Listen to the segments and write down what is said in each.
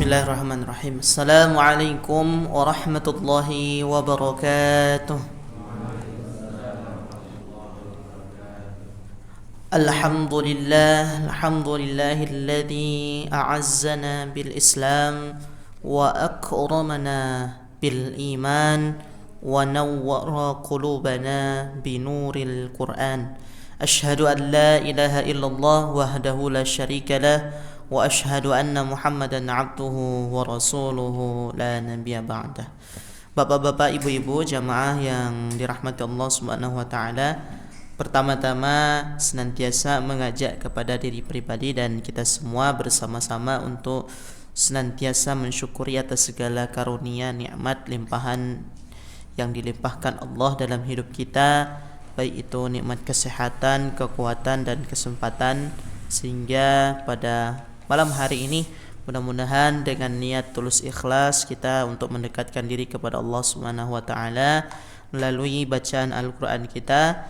Bismillahirrahmanirrahim. Assalamualaikum warahmatullahi wabarakatuh. Alhamdulillahilladzi a'azzana bil Islam wa akramana bil iman wa nawwara qulubana binuril Qur'an. Asyhadu an la ilaha illallah wahdahu la syarika lah wa asyhadu anna Muhammadan abduhu wa rasuluhu la nabiyya ba'dah. Bapak-bapak, ibu-ibu, jamaah yang dirahmati Allah Subhanahu wa taala, pertama-tama senantiasa mengajak kepada diri pribadi dan kita semua bersama-sama untuk senantiasa mensyukuri atas segala karunia, nikmat, limpahan yang dilimpahkan Allah dalam hidup kita, baik itu nikmat kesehatan, kekuatan dan kesempatan, sehingga pada malam hari ini mudah-mudahan dengan niat tulus ikhlas kita untuk mendekatkan diri kepada Allah Subhanahu wa taala melalui bacaan Al-Qur'an kita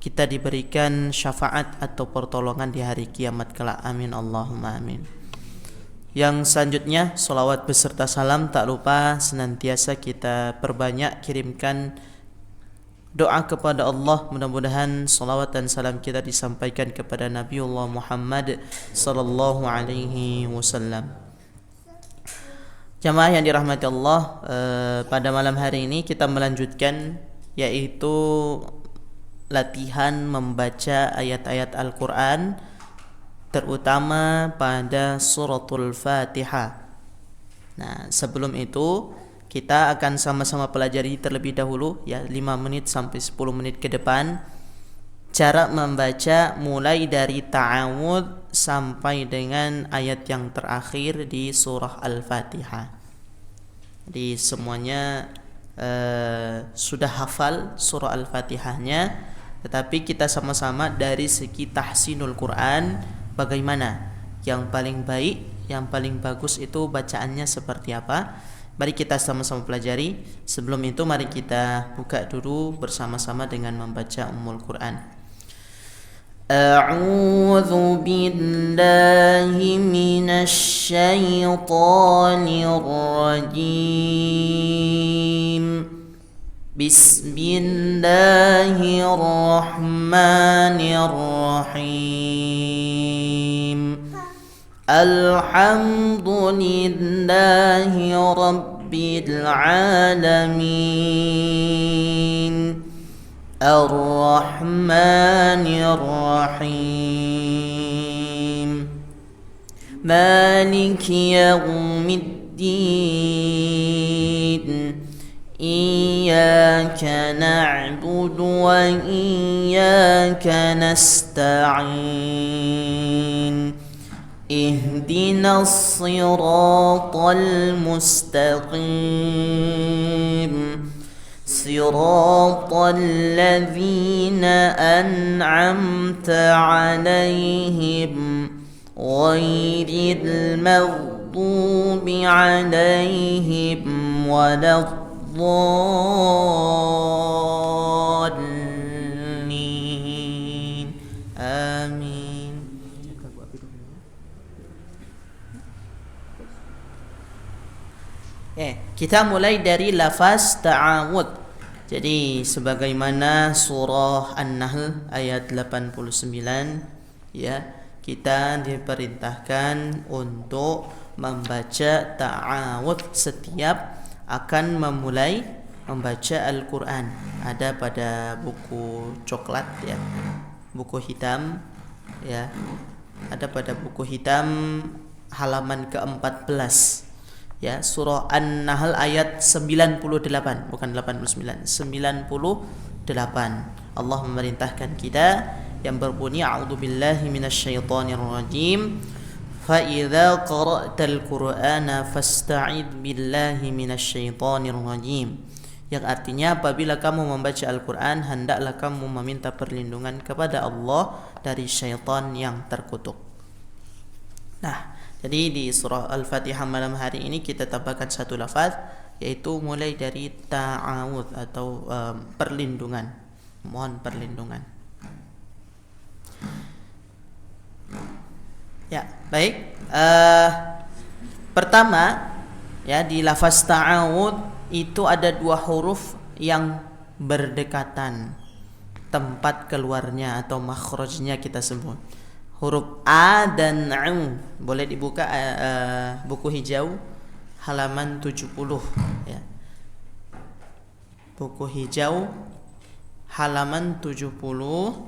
diberikan syafaat atau pertolongan di hari kiamat kelak. Amin Allahumma amin. Yang selanjutnya, salawat beserta salam tak lupa senantiasa kita perbanyak kirimkan doa kepada Allah, mudah-mudahan salawat dan salam kita disampaikan kepada Nabiullah Muhammad sallallahu alaihi wasallam. Jamaah yang dirahmati Allah, pada malam hari ini kita melanjutkan yaitu latihan membaca ayat-ayat Al-Qur'an, terutama pada suratul Fatihah. Nah, sebelum itu kita akan sama-sama pelajari terlebih dahulu ya 5 menit sampai 10 menit ke depan cara membaca mulai dari ta'awudz sampai dengan ayat yang terakhir di surah Al-Fatihah. Jadi semuanya sudah hafal surah Al-Fatihahnya, tetapi kita sama-sama dari segi tahsinul Quran, bagaimana yang paling baik, yang paling bagus itu bacaannya seperti apa. Mari kita sama-sama pelajari. Sebelum itu mari kita buka dulu bersama-sama dengan membaca Ummul Quran. A'udzu billahi minasy syaithanir rajim. Bismillahirrahmanirrahim. Alhamdulillahi rabbil alamin. Ar-Rahmanir Rahim. Maliki yaumiddin. Iyyaka na'budu wa iyyaka nasta'in. اهدنا الصراط المستقيم صراط الذين أنعمت عليهم غير المغضوب عليهم ولا الضالين آمين. Kita mulai dari lafaz ta'awud. Jadi sebagaimana surah An-Nahl ayat 89 ya, kita diperintahkan untuk membaca ta'awud setiap akan memulai membaca Al-Qur'an. Ada pada buku coklat ya, buku hitam ya. Ada pada buku hitam halaman ke-14. Ya, surah An-Nahl ayat 98, bukan 89, 98. Allah memerintahkan kita yang berbunyi a'udzubillahi minasyaitonir rajim. Fa idza qara'tal Qur'ana fasta'id billahi minasyaitonir rajim. Yang artinya apabila kamu membaca Al-Qur'an, hendaklah kamu meminta perlindungan kepada Allah dari syaitan yang terkutuk. Nah, jadi di surah Al-Fatihah malam hari ini kita tambahkan satu lafaz, yaitu mulai dari ta'awudz atau perlindungan, mohon perlindungan. Ya, baik. Pertama, ya, di lafaz ta'awud itu ada dua huruf yang berdekatan. Tempat keluarnya atau makhrajnya kita sebut. Huruf A dan U. Boleh dibuka buku hijau halaman 70, ya. Buku hijau halaman 70.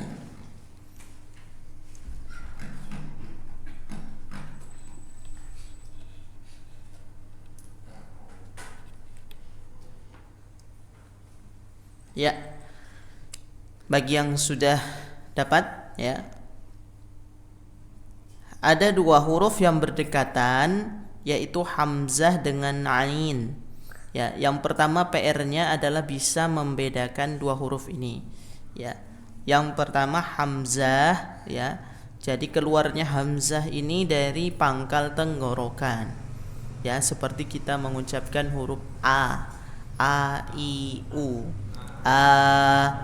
Ya, bagi yang sudah dapat, ya, ada dua huruf yang berdekatan, yaitu hamzah dengan ain. Ya, yang pertama PR-nya adalah bisa membedakan dua huruf ini. Ya, yang pertama hamzah, ya. Jadi keluarnya hamzah ini dari pangkal tenggorokan. Ya, seperti kita mengucapkan huruf A, I, U. A,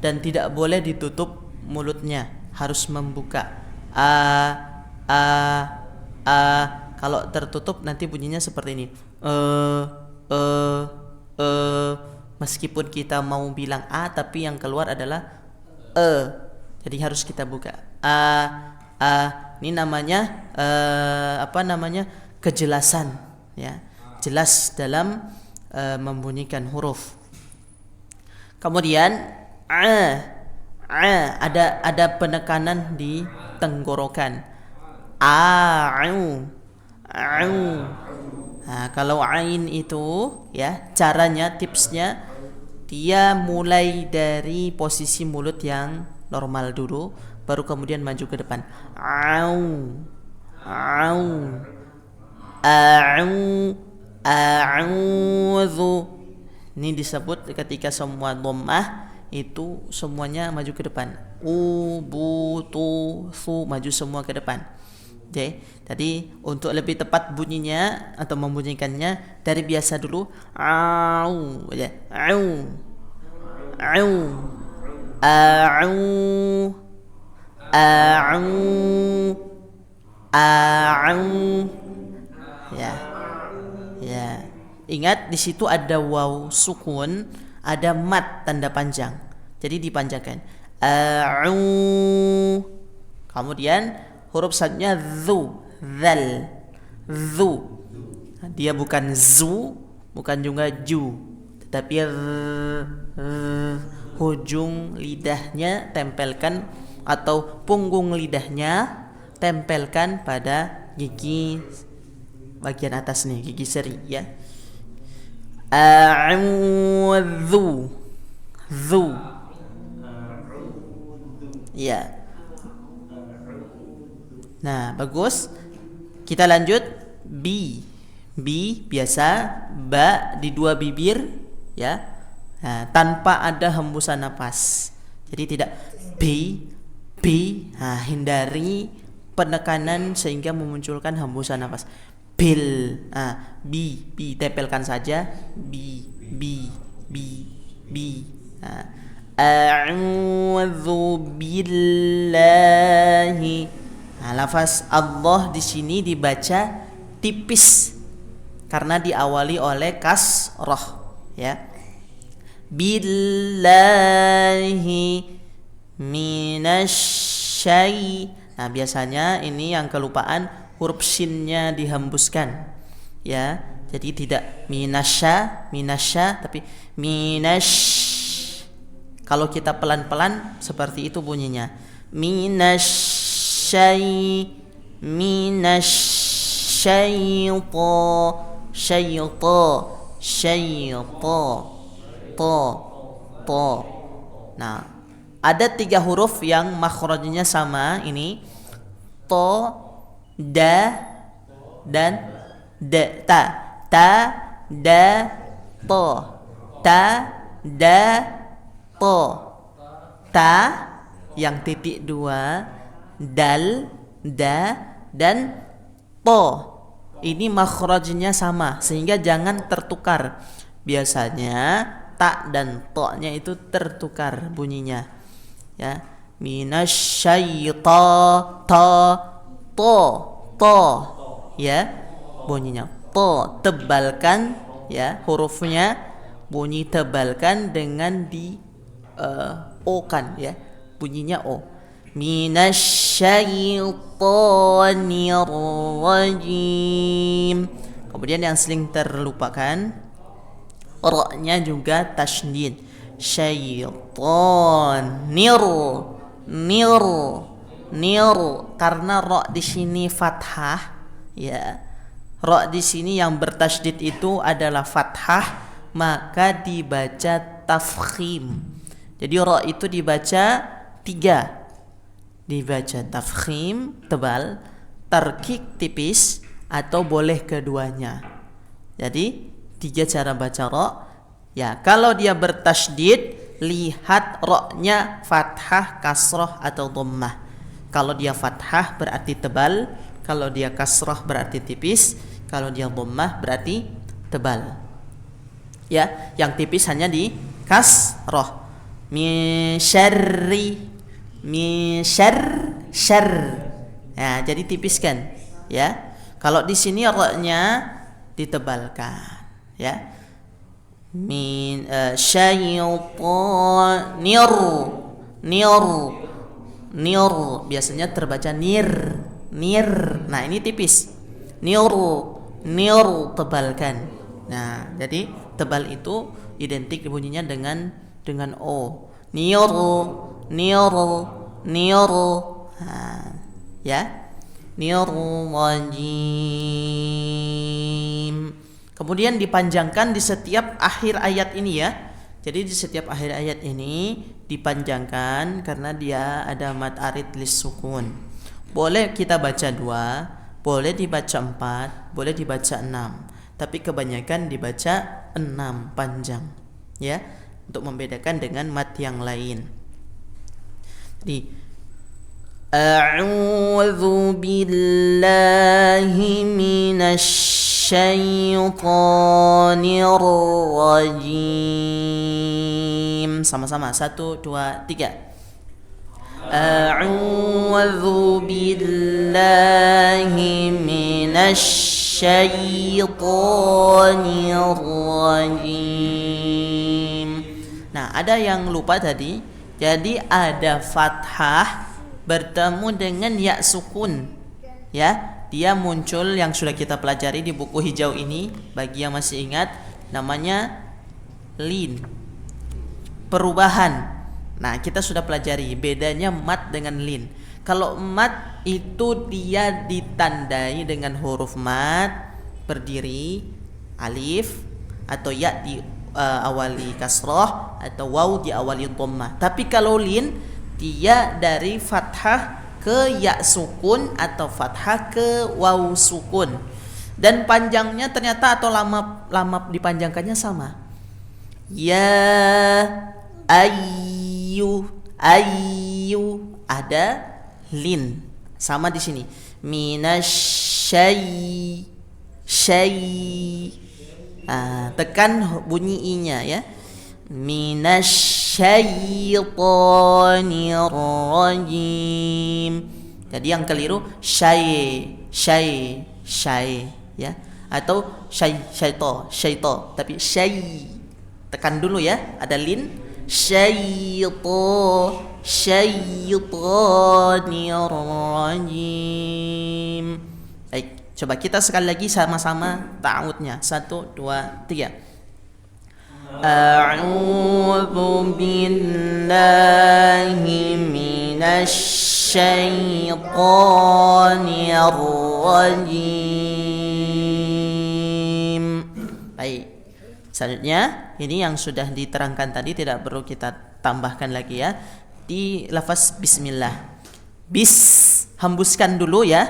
dan tidak boleh ditutup mulutnya, harus membuka. A. Kalau tertutup nanti bunyinya seperti ini. Meskipun kita mau bilang A, tapi yang keluar adalah jadi harus kita buka. Ini namanya kejelasan, ya. Jelas dalam membunyikan huruf. Kemudian ada penekanan di tenggorokan. Nah, kalau ain itu, ya, caranya, tipsnya, dia mulai dari posisi mulut yang normal dulu, baru kemudian maju ke depan. A'udzu. Ini disebut ketika semua dhammah itu semuanya maju ke depan. Su, maju semua ke depan. Oke, tadi untuk lebih tepat bunyinya atau membunyikannya dari biasa dulu. Ya. Ya. Ya. Ingat, di situ ada waw sukun, ada mat tanda panjang. Jadi dipanjangkan. Kemudian huruf sadnya zal. Dia bukan zu, bukan juga ju, tetapi ujung lidahnya tempelkan atau punggung lidahnya tempelkan pada gigi bagian atas nih, gigi seri, ya. A'udzu. Ya. Nah, bagus. Kita lanjut. B biasa, ba di dua bibir, ya. Nah, tanpa ada hembusan napas. Jadi tidak B. Nah, hindari penekanan sehingga memunculkan hembusan napas. Bil. B tempelkan saja. B. A'udzu billahi. Nah, lafaz Allah di sini dibaca tipis karena diawali oleh kasrah, ya. Billahi minasyai. Nah, biasanya ini yang kelupaan, huruf shinnya dihembuskan, ya. Jadi tidak minasya tapi kalau kita pelan-pelan seperti itu bunyinya. Nah, ada 3 huruf yang makhrajnya sama ini. To, da, dan ta, da, to. Ta, da, to. Ta yang titik 2, dal, da, dan to. Ini makhrajnya sama sehingga jangan tertukar. Biasanya ta dan to-nya itu tertukar bunyinya, ya. Minasyaiton, to to, ya, bunyinya to, tebalkan, ya, hurufnya bunyi tebalkan dengan di o kan, ya, bunyinya o. Minasyaitonir rajim. Kemudian yang sering terlupakan, ra-nya juga tasydid. Syaiton, nir, karena ra di sini fathah, ya. Ra di sini yang bertasydid itu adalah fathah, maka dibaca tafkhim. Jadi ra itu dibaca 3. Dibaca tafkhim tebal, tarkik tipis, atau boleh keduanya. Jadi 3 cara baca ra. Ya, kalau dia bertasydid, lihat ra-nya fathah, kasrah atau dhammah. Kalau dia fathah berarti tebal, kalau dia kasrah berarti tipis, kalau dia dhammah berarti tebal. Ya, yang tipis hanya di kasrah. Min syarri, syarr. Ya, jadi tipiskan, ya. Kalau di sini ra-nya ditebalkan, ya. Min syaitonir, nir biasanya terbaca nir. Nah, ini tipis. Nir tebalkan. Nah, jadi tebal itu identik bunyinya dengan o. Nir. Ya. Nir rajim. Kemudian dipanjangkan di setiap akhir ayat ini, ya. Jadi di setiap akhir ayat ini dipanjangkan karena dia ada mad arid lis sukun. Boleh kita baca 2, boleh dibaca 4, boleh dibaca 6. Tapi kebanyakan dibaca 6 panjang, ya, untuk membedakan dengan mad yang lain. Jadi a'udzu billahi minasy syaitonir rajim. Sama-sama, 1, 2, 3. A'udzu billahi minasy syaitonir rajim. Nah, ada yang lupa tadi. Jadi ada fathah bertemu dengan ya sukun, ya. Dia muncul yang sudah kita pelajari di buku hijau ini, bagi yang masih ingat, namanya lin, perubahan. Nah, kita sudah pelajari bedanya mad dengan lin. Kalau mad itu dia ditandai dengan huruf mad berdiri, alif atau ya di awali kasrah atau waw di awali dhammah. Tapi kalau lin, dia dari fathah ke ya sukun atau fathah ke waw sukun. Dan panjangnya ternyata atau lama dipanjangkannya sama. Ya ayyu ada lin. Sama di sini. Minasyai. Tekan bunyi i-nya, ya. Minasyaitonir rajim. Jadi yang keliru syai, ya, atau syaito, tapi syai. Tekan dulu, ya, ada lin. Syaitonir rajim. Baik, coba kita sekali lagi sama-sama ta'awudnya. 1, 2, 3. A'udzu billahi minasy syaitonir rajim. Baik. Selanjutnya, ini yang sudah diterangkan tadi tidak perlu kita tambahkan lagi, ya. Di lafaz bismillah. Hembuskan dulu, ya,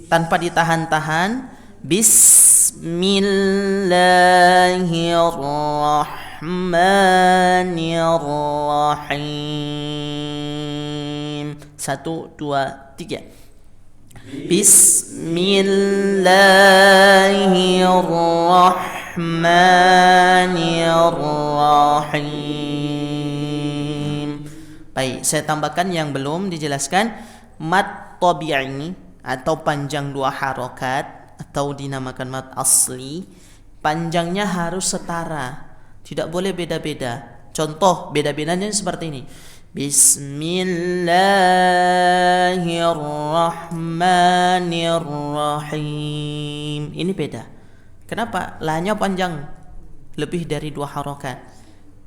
tanpa ditahan-tahan. Bismillahirrahmanirrahim. 1, 2, 3. Bismillahirrahmanirrahim. Baik, saya tambahkan yang belum dijelaskan. Mad tabi'i atau panjang 2 harokat atau dinamakan mad asli, panjangnya harus setara, tidak boleh beda-beda. Contoh beda-bedanya seperti ini. Bismillahirrahmanirrahim. Ini beda. Kenapa? Lahnya panjang, lebih dari 2 harokat.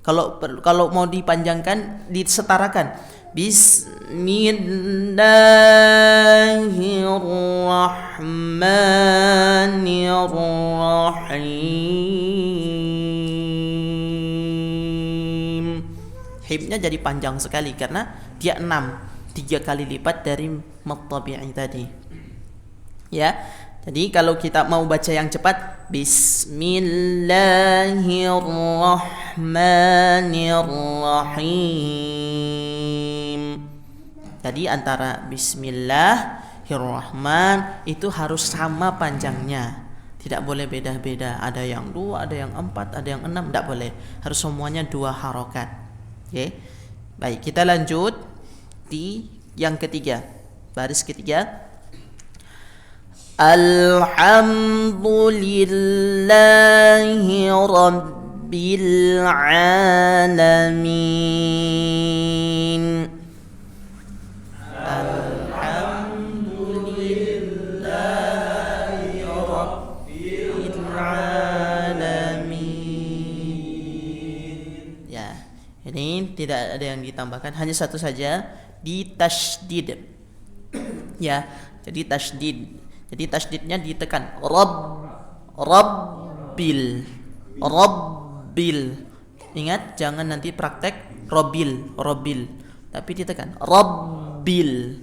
Kalau mau dipanjangkan, disetarakan. Bismillahirrahmanirrahim. Himnya jadi panjang sekali karena dia 6, 3 kali lipat dari mad tabi'i tadi. Ya. Jadi kalau kita mau baca yang cepat, Bismillahirrahmanirrahim. Jadi antara Bismillahirrahman itu harus sama panjangnya, tidak boleh beda-beda. Ada yang 2, ada yang 4, ada yang 6, tidak boleh. Harus semuanya 2 harokat. Oke. Baik, kita lanjut di yang ketiga, baris ketiga. Alhamdulillahi Rabbil Alamin. Alhamdulillahi Rabbil Alamin. Ya, ini tidak ada yang ditambahkan, hanya satu saja, ditasydid. Ya, jadi tasydid. Jadi tasydidnya ditekan. Rabbil. Ingat, jangan nanti praktek Rabbil, tapi ditekan. Rabbil.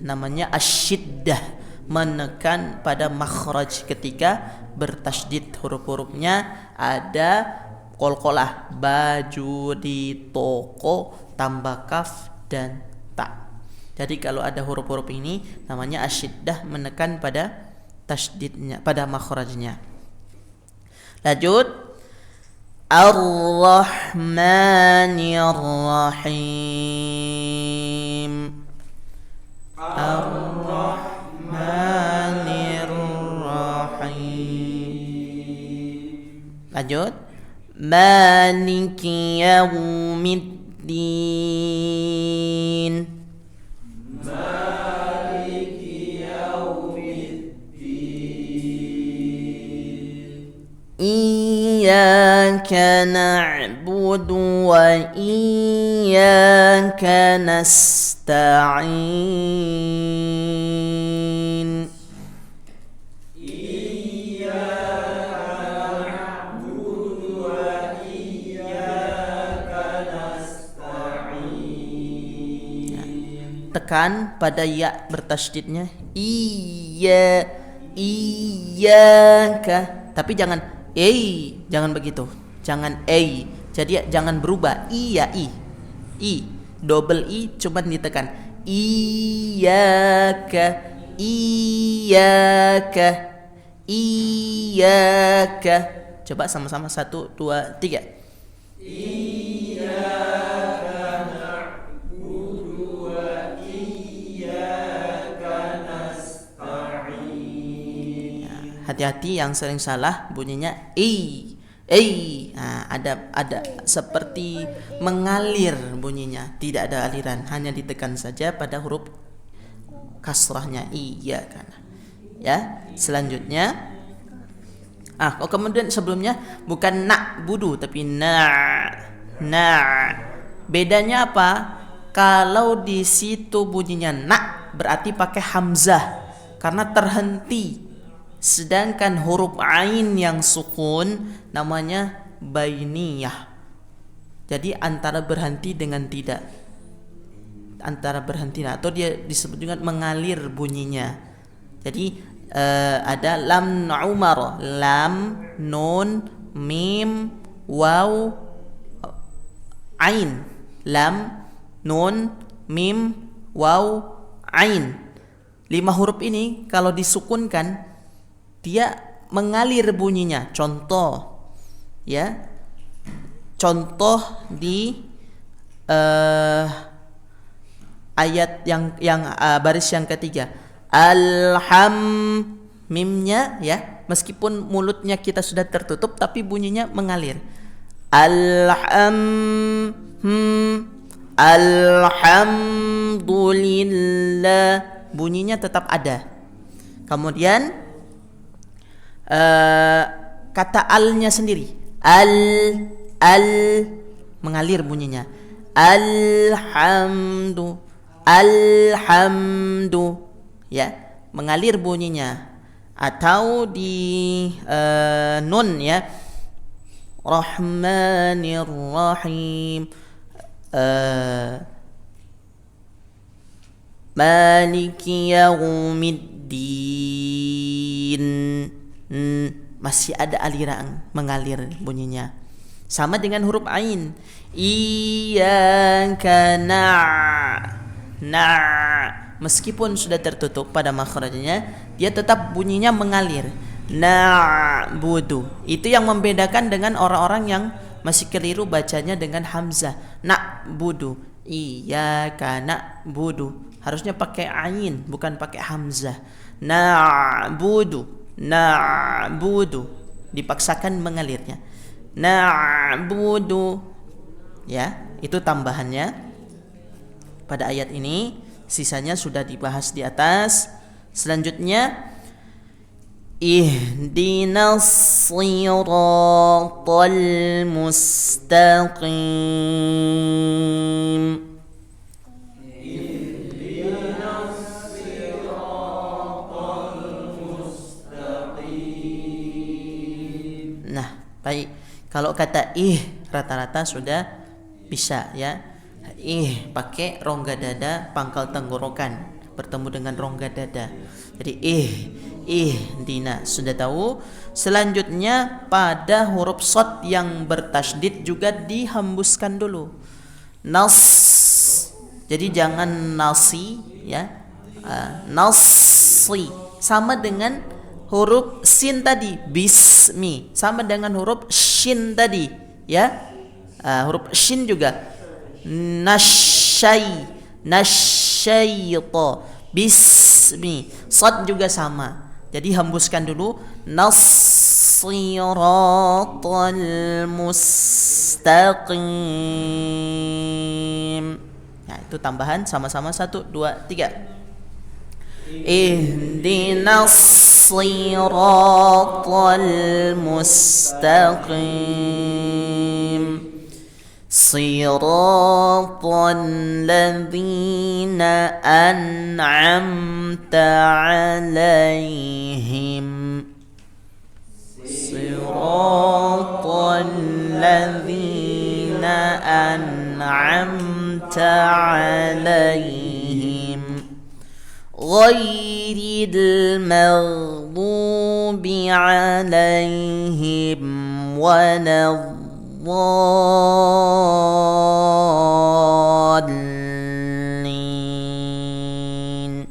Namanya asyiddah, menekan pada makhraj ketika bertasydid. Huruf-hurufnya ada qalqalah, baju di toko tambah kaf dan ta. Jadi kalau ada huruf-huruf ini namanya asyiddah, menekan pada tasydidnya, pada makhrajnya. Lanjut. Ar-Rahmanir-Rahim. Ar-Rahmanir-Rahim. Lanjut. Maliki Yaumiddin. Iyyaka na'budu wa iyyaka nasta'in. Tekan pada ya bertasydidnya. Iyyaka, tapi jangan jangan begitu, jangan jadi jangan berubah. I double i cuman ditekan. Iyyaka. Coba sama-sama, 1, 2, 3. Hati-hati yang sering salah bunyinya ada seperti mengalir bunyinya, tidak ada aliran, hanya ditekan saja pada huruf kasrahnya. Iya kan. Ya, selanjutnya kemudian sebelumnya bukan na'budu tapi bedanya apa? Kalau di situ bunyinya berarti pakai hamzah karena terhenti. Sedangkan huruf ain yang sukun namanya bainiyah. Jadi antara berhenti dengan tidak. Atau dia disebut juga mengalir bunyinya. Jadi ada lam Umar, lam, nun, mim, waw, ain. Lam, nun, mim, waw, ain. 5 huruf ini kalau disukunkan dia mengalir bunyinya. Contoh di ayat yang baris yang ketiga. Mimnya ya, meskipun mulutnya kita sudah tertutup tapi bunyinya mengalir. Alhamdulillah, bunyinya tetap ada. Kemudian kata alnya sendiri, al mengalir bunyinya. Alhamdu ya, mengalir bunyinya. Atau di nun ya, Rahmanir Rahim, Maliki Yaumiddin, masih ada aliran mengalir bunyinya. Sama dengan huruf ain, Iyyaka meskipun sudah tertutup pada makhrajnya, dia tetap bunyinya mengalir. Na'budu. Itu yang membedakan dengan orang-orang yang masih keliru bacanya dengan hamzah. Na'budu. Iyyaka na'budu. Harusnya pakai ain, bukan pakai hamzah. Na'budu. Dipaksakan mengalirnya. Na'budu. Ya, itu tambahannya pada ayat ini. Sisanya sudah dibahas di atas. Selanjutnya, ihdinas siratal mustaqim. Ihdinas siratal mustaqim. Nah, baik. Kalau kata rata-rata sudah bisa ya. Pakai rongga dada pangkal tenggorokan bertemu dengan rongga dada. Jadi dina sudah tahu. Selanjutnya pada huruf shad yang bertasydid juga dihembuskan dulu. Nas. Jadi jangan nasi ya. Nasi sama dengan huruf sin tadi, bismi, sama dengan huruf shin tadi ya. Huruf shin juga nasyayta, bismi, sad juga sama. Jadi hembuskan dulu, nassiratal mustaqim. Nah, itu tambahan sama-sama 1 2 3. Ihdinas siratal mustaqim. Siratal ladzina an'amta 'alaihim. Siratal ladzina an'amta 'alaihim ghairil maghdubi 'alaihim waladdallin.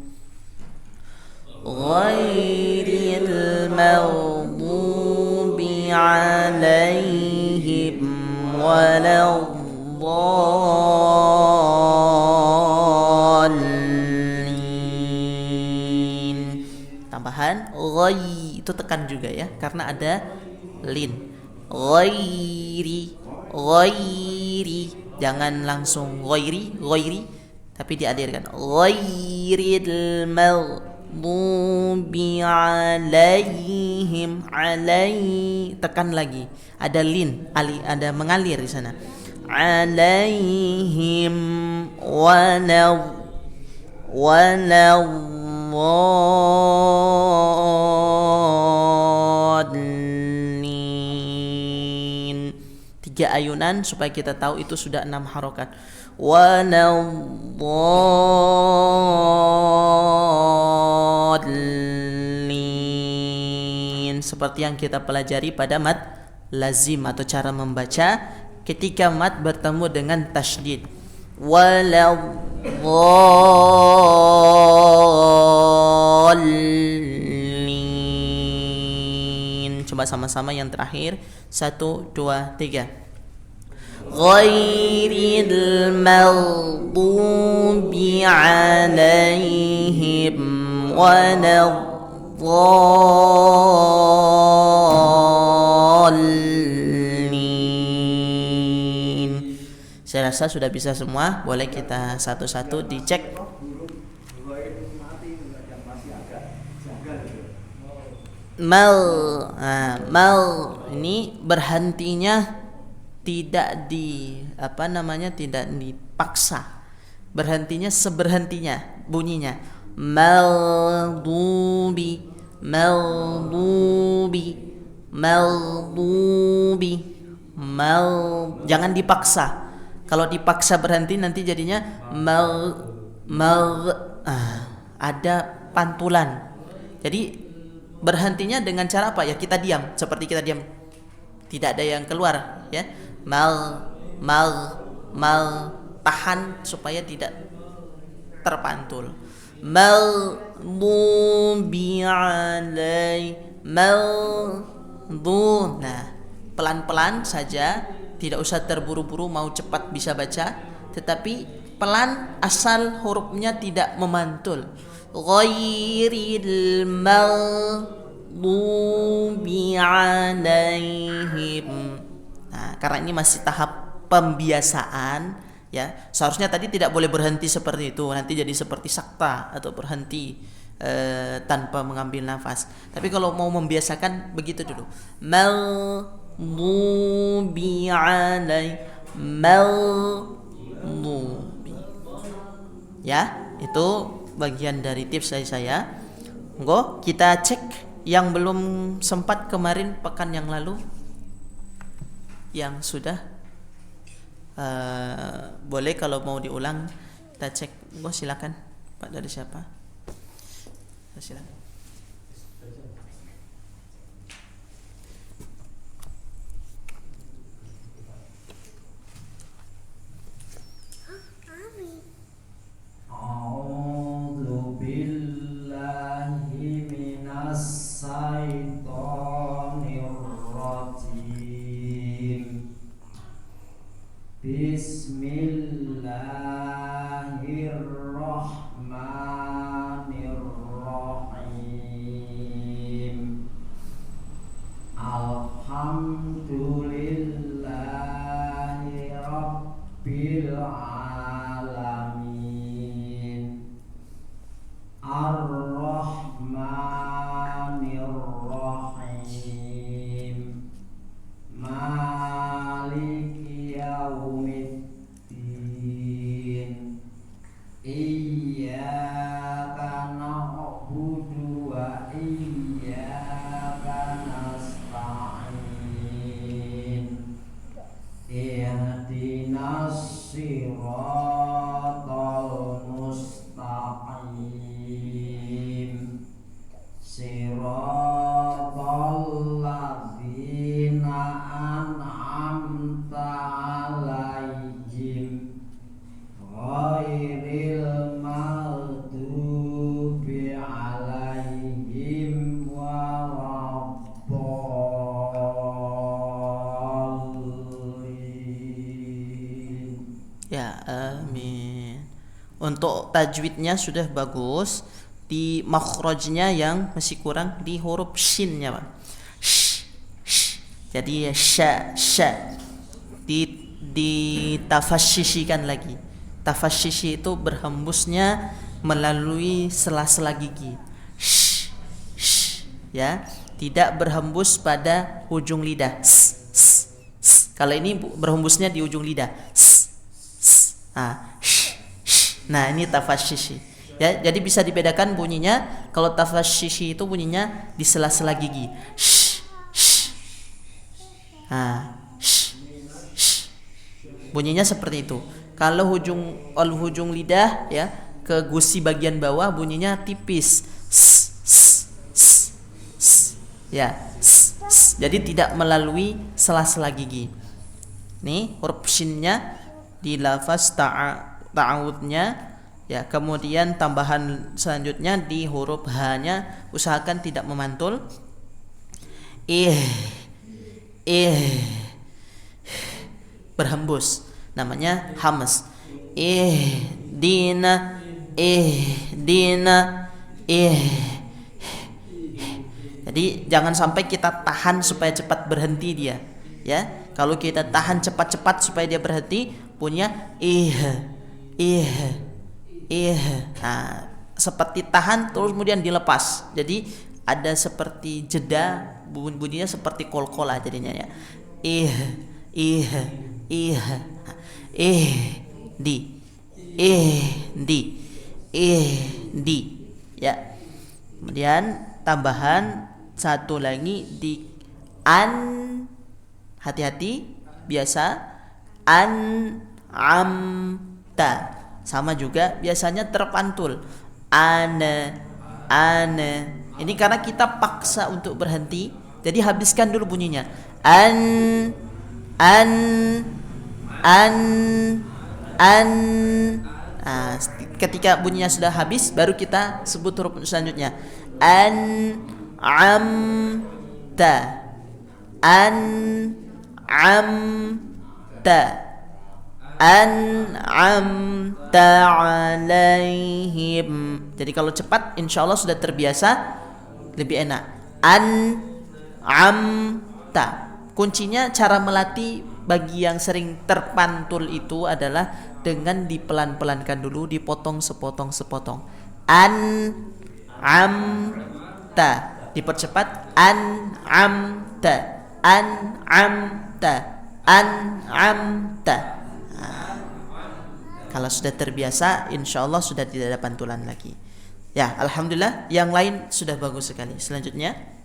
Ghairil maghdubi 'alaihim waladdallin. Tambahan itu tekan juga ya, karena ada lin. Ghairi, jangan langsung ghairi, tapi diadirkan. Ghairil maghdubi 'alaihim, tekan lagi. Ada lin, ada mengalir di sana. 'Alaihim tiga ayunan supaya kita tahu itu sudah 6 harokat. Waladdallin, seperti yang kita pelajari pada mad lazim atau cara membaca ketika mad bertemu dengan tasydid. Waladdallin. Coba sama-sama yang terakhir. 1 2 3. ghairil maghdubi alaihim waladdallin. Saya rasa sudah bisa semua. Boleh kita satu-satu dicek. Mal, mal ini berhentinya tidak tidak dipaksa. Berhentinya seberhentinya bunyinya. Maldubi, maldubi, maldubi, jangan dipaksa. Kalau dipaksa berhenti nanti jadinya ada pantulan. Jadi berhentinya dengan cara apa ya? Kita diam, seperti kita diam. Tidak ada yang keluar, ya. Tahan supaya tidak terpantul. Nah, pelan-pelan saja, tidak usah terburu-buru mau cepat bisa baca, tetapi pelan asal hurufnya tidak memantul. Ghairil maghdubi alaihim. Nah, karena ini masih tahap pembiasaan, ya. Seharusnya tadi tidak boleh berhenti seperti itu, nanti jadi seperti sakta atau berhenti tanpa mengambil nafas. Tapi kalau mau membiasakan begitu dulu. Maghdubi alaihim, maghdubi. Ya, itu bagian dari tips dari saya. Monggo kita cek yang belum sempat kemarin pekan yang lalu, yang sudah boleh kalau mau diulang kita cek. Monggo silakan Pak, dari siapa? Silakan. A'udzu billahi minas syaitonir rajim. Bismillahirrahmanirrahim. Alhamdulillahi rabbil alamin. Ar-Rahmanir-Rahim. Maliki yaumiddin. Iyyaka na'budu wa iyyaka nasta'in. Ihdinas siratal mustaqim. Siratal ladzina an'amta 'alaihim ghairil maghdubi 'alaihim waladdallin. Ya, amin. Untuk tajwidnya sudah bagus. Di makhrajnya yang masih kurang di huruf shinnya, Pak. Jadi ya sya ditafashishikan lagi. Tafashishi itu berhembusnya melalui sela-sela gigi. Ya, tidak berhembus pada ujung lidah. Kalau ini berhembusnya di ujung lidah. Nah, ini tafashishi. Ya, jadi bisa dibedakan bunyinya. Kalau tafashishi itu bunyinya di sela-sela gigi. Bunyinya seperti itu. Kalau hujung lidah ya ke gusi bagian bawah bunyinya tipis. Ya. Jadi tidak melalui sela-sela gigi. Nih huruf shinnya di lafaz ta'awudnya. Ya, kemudian tambahan selanjutnya di huruf h-nya usahakan tidak memantul. berhembus, namanya hams. Ihdina, ihdina, jadi jangan sampai kita tahan supaya cepat berhenti dia, ya. Kalau kita tahan cepat-cepat supaya dia berhenti, punya nah, seperti tahan terus kemudian dilepas. Jadi ada seperti jeda, bunyinya seperti kol-kolah jadinya, ya. Di di, ya. Kemudian tambahan satu lagi di an, hati-hati, biasa amta, sama juga biasanya terpantul ane. Ini karena kita paksa untuk berhenti, jadi habiskan dulu bunyinya. An. Nah, ketika bunyinya sudah habis, baru kita sebut huruf selanjutnya. An'amta, an'amta alaihim. Jadi kalau cepat insya Allah sudah terbiasa, lebih enak. An'amta. Kuncinya cara melatih bagi yang sering terpantul itu adalah dengan dipelan-pelankan dulu, dipotong sepotong-sepotong. An'amta, dipercepat. An'amta, an'amta, an'amta. Nah, kalau sudah terbiasa, insya Allah sudah tidak ada pantulan lagi. Ya, alhamdulillah, yang lain sudah bagus sekali. Selanjutnya,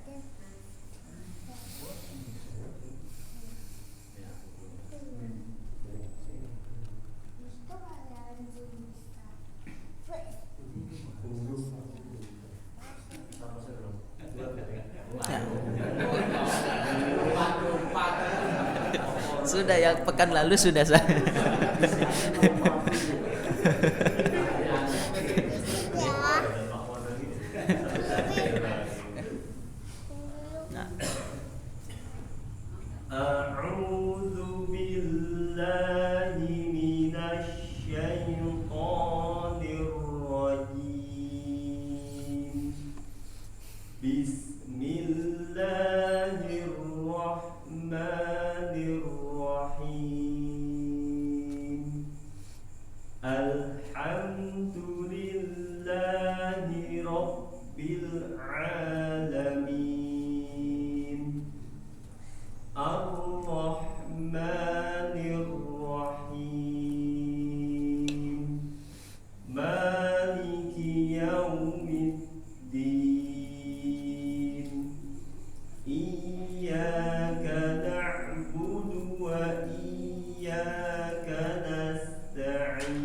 sudah yang pekan lalu sudah saya. A'udzu billahi minasy syaithanir rajim. Bismillahirrahmanirrahim. Alhamdulillahi rabbil alamin. Ar-Rahmanir-Rahim. Maliki yaumiddin. Iyyaka na'budu wa iyyaka nasta'in.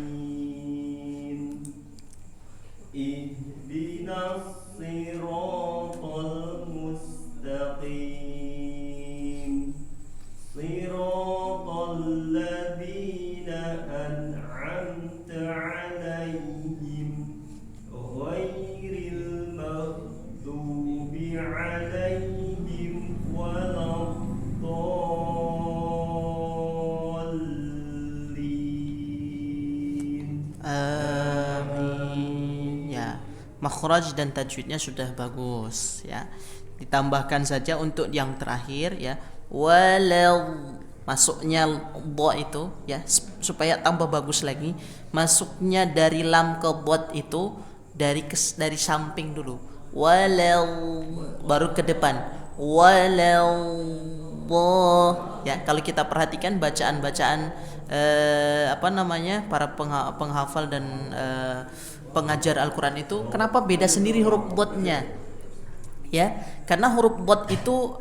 Ihdinas siratal mustaqim. Siratal ladzina an'amta 'alaihim ghairil maghdubi 'alaihim waladdallin. amin. Ya, makhraj dan tajwidnya sudah bagus, ya. Ditambahkan saja untuk yang terakhir, ya. Walau, masuknya dha itu, ya, supaya tambah bagus lagi, masuknya dari lam ke dha itu dari samping dulu. Walau, baru ke depan. Walau, ya. Kalau kita perhatikan bacaan-bacaan para penghafal dan pengajar Al-Quran itu, kenapa beda sendiri huruf dha-nya? Ya, karena huruf dha itu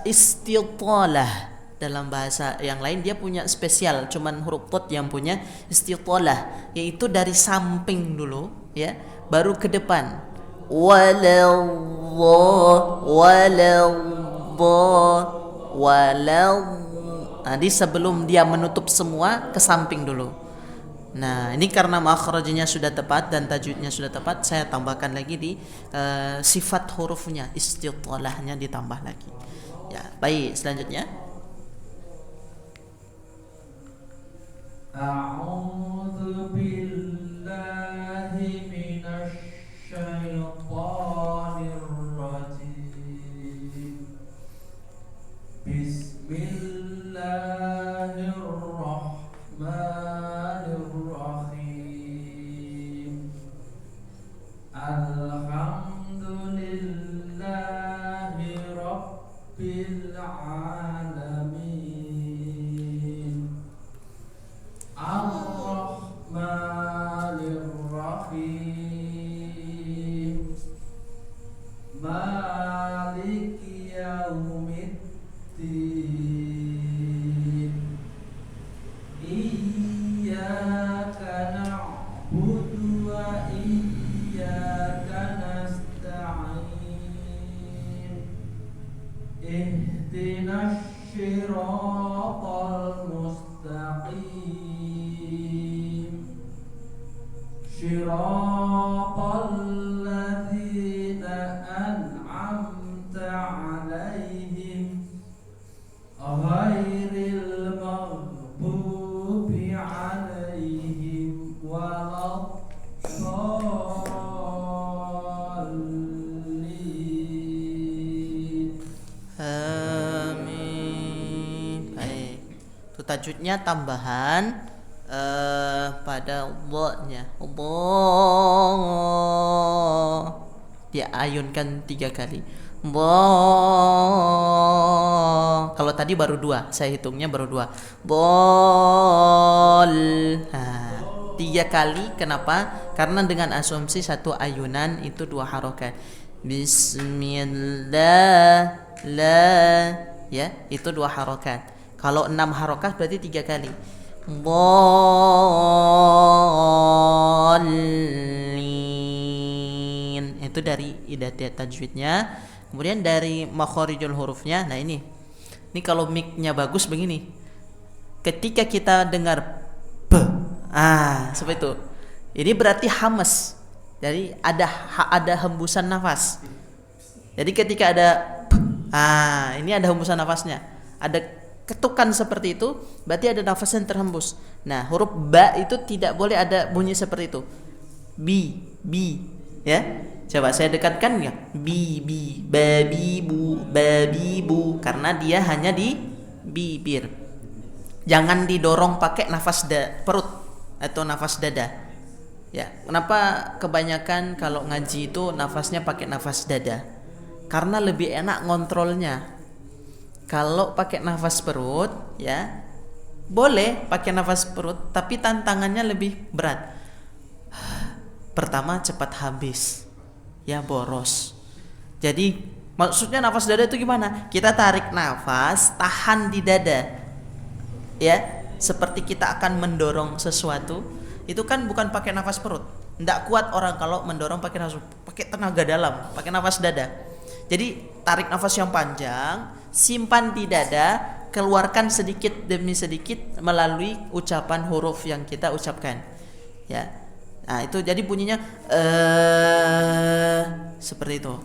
istitalah. Dalam bahasa yang lain dia punya spesial, cuman huruf dha yang punya istitalah, yaitu dari samping dulu, ya, baru ke depan. Jadi sebelum dia menutup semua, ke samping dulu. Nah, ini karena makhrajnya sudah tepat dan tajwidnya sudah tepat, saya tambahkan lagi di sifat hurufnya, istitalahnya ditambah lagi. Ya, baik, selanjutnya. A'udzu billahi minasy syaithanir rajim. Bismillahirrahmanirrahim. Alhamdulillahi rabbil alamin. Ar-Rahmanir-Rahim. Maliki yaumiddin. Iyyaka na'budu wa iyyaka nasta'in. Ihdinas siratal mustaqim. Siratal ladzina an'amta 'alaihim ghairil maghdubi 'alaihim waladdallin. Amin. Baik. Itu tajwidnya tambahan pada dha-nya. Allah. Dia ayunkan 3 kali. Dha. Kalau tadi baru 2, saya hitungnya baru 2. Dhal. 3 kali. Kenapa? Karena dengan asumsi 1 ayunan itu 2 harokat. Bismillah. La. Ya, itu 2 harokat. Kalau 6 harokat berarti 3 kali. Dhalin. Itu dari idadat tajwidnya. Kemudian dari makharijul hurufnya. Nah ini kalau mic-nya bagus begini. Ketika kita dengar b, seperti itu. Ini berarti hamas. Jadi ada hembusan nafas. Jadi ketika ada b, ini ada hembusan nafasnya. Ada ketukan seperti itu, berarti ada nafas yang terhembus. Nah, huruf ba itu tidak boleh ada bunyi seperti itu. Bi, ya. Coba saya dekatkan ya. Bi, babi, bu, karena dia hanya di bibir. Jangan didorong pakai nafas perut atau nafas dada. Ya, kenapa kebanyakan kalau ngaji itu nafasnya pakai nafas dada? Karena lebih enak ngontrolnya. Kalau pakai nafas perut, ya boleh pakai nafas perut, tapi tantangannya lebih berat. Pertama, cepat habis, ya boros. Jadi maksudnya nafas dada itu gimana? Kita tarik nafas, tahan di dada, ya seperti kita akan mendorong sesuatu. Itu kan bukan pakai nafas perut. Nggak kuat orang kalau mendorong pakai tenaga dalam, pakai nafas dada. Jadi tarik nafas yang panjang, simpan di dada, keluarkan sedikit demi sedikit melalui ucapan huruf yang kita ucapkan. Ya. Nah, itu jadi bunyinya seperti itu.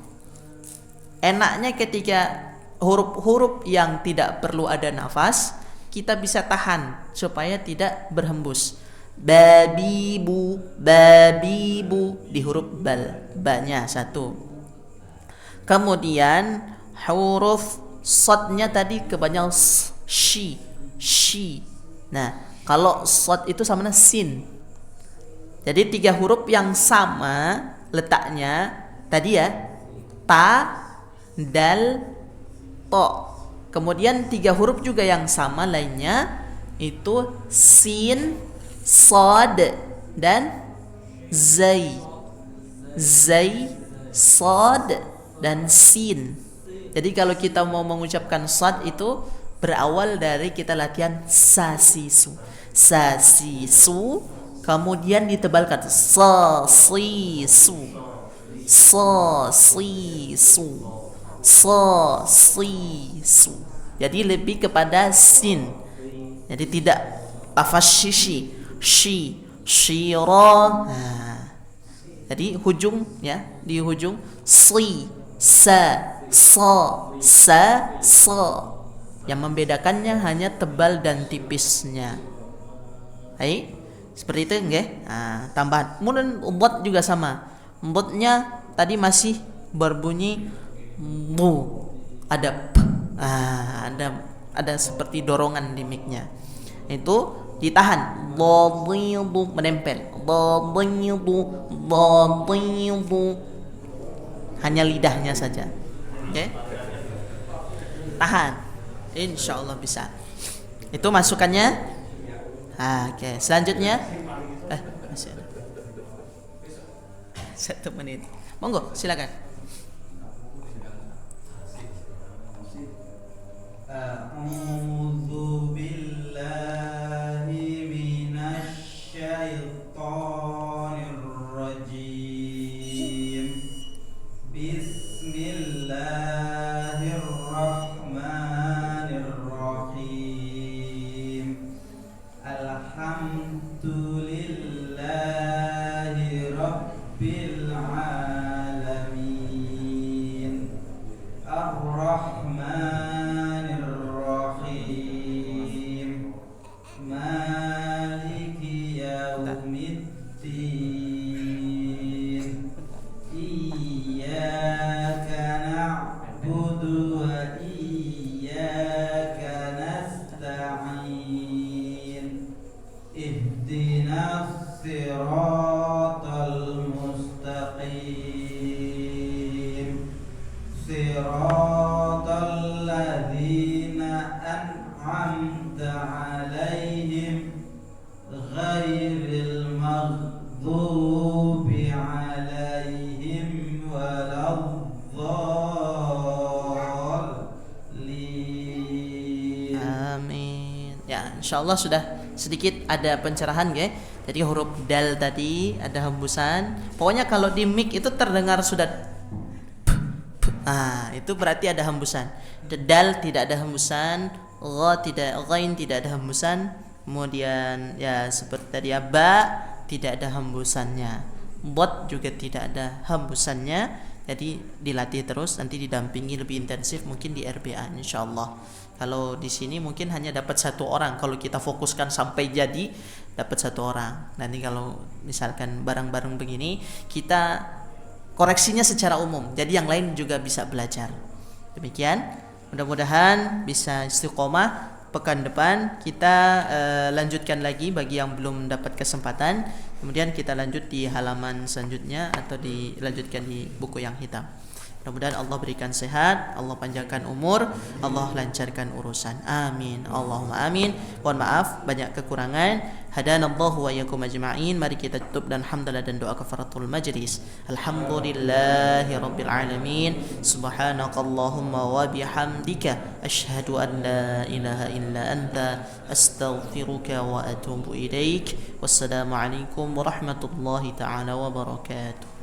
Enaknya ketika huruf-huruf yang tidak perlu ada nafas, kita bisa tahan supaya tidak berhembus. Babibu di huruf ba-nya 1. Kemudian huruf shadnya tadi kebanyakan shi. Nah, kalau shad itu sama dengan sin. Jadi 3 huruf yang sama letaknya tadi ya, ta, dal, to. Kemudian 3 huruf juga yang sama lainnya itu sin, shad dan zai. Shad dan sin. Jadi kalau kita mau mengucapkan shad itu berawal dari kita latihan sasisu, kemudian ditebalkan sasisu. Jadi lebih kepada sin. Jadi tidak lafaz shira. Jadi hujung ya, di hujung sa. Yang membedakannya hanya tebal dan tipisnya. Baik, seperti itu nggih. Nah, tambahan. Kemudian bot juga sama. Botnya tadi masih berbunyi bu, ada p. Ada seperti dorongan di mic-nya. Itu ditahan. Dhadhidu menempel. Dhadhidu. Hanya lidahnya saja. Oke. Tahan. Insyaallah bisa. Itu masukannya. Oke, selanjutnya masih ada 1 menit. Monggo, silakan. A'udzu billahi minasy syaithanir rajim. Bismillahirrahmanirrahim. Alhamdulillahi rabbil alamin. Ar-Rahmanir Rahim. Maliki yaumiddin. Iyyaka na'budu wa iyyaka nasta'in. Ihdinas siratal mustaqim. Siratal ladzina an'amta 'alaihim ghairil maghdubi 'alaihim waladdallin. Amin. Ya, insyaallah sudah sedikit ada pencerahan nggih. Jadi huruf dal tadi ada hembusan. Pokoknya kalau di mic itu terdengar sudah itu berarti ada hembusan. Dal tidak ada hembusan, ghain tidak ada hembusan. Kemudian ya seperti tadi ba tidak ada hembusannya. Bot juga tidak ada hembusannya. Jadi dilatih terus, nanti didampingi lebih intensif mungkin di RBA insyaallah. Kalau di sini mungkin hanya dapat 1 orang. Kalau kita fokuskan sampai jadi dapat 1 orang. Nanti kalau misalkan bareng-bareng begini kita koreksinya secara umum. Jadi yang lain juga bisa belajar. Demikian. Mudah-mudahan bisa istiqomah. Pekan depan kita lanjutkan lagi bagi yang belum dapat kesempatan. Kemudian kita lanjut di halaman selanjutnya atau dilanjutkan di buku yang hitam. Mudah-mudahan Allah berikan sehat, Allah panjangkan umur, Allah lancarkan urusan. Amin. Allahumma amin. Mohon maaf banyak kekurangan. Hadanallahu wa iyyakum ajma'in. Mari kita tutup dan hamdalah dan doa kafaratul majlis. Alhamdulillahi rabbil alamin. Subhanakallahumma wa bihamdika asyhadu an la ilaha illa anta astaghfiruka wa atubu ilaik. Wassalamu alaikum warahmatullahi taala wabarakatuh.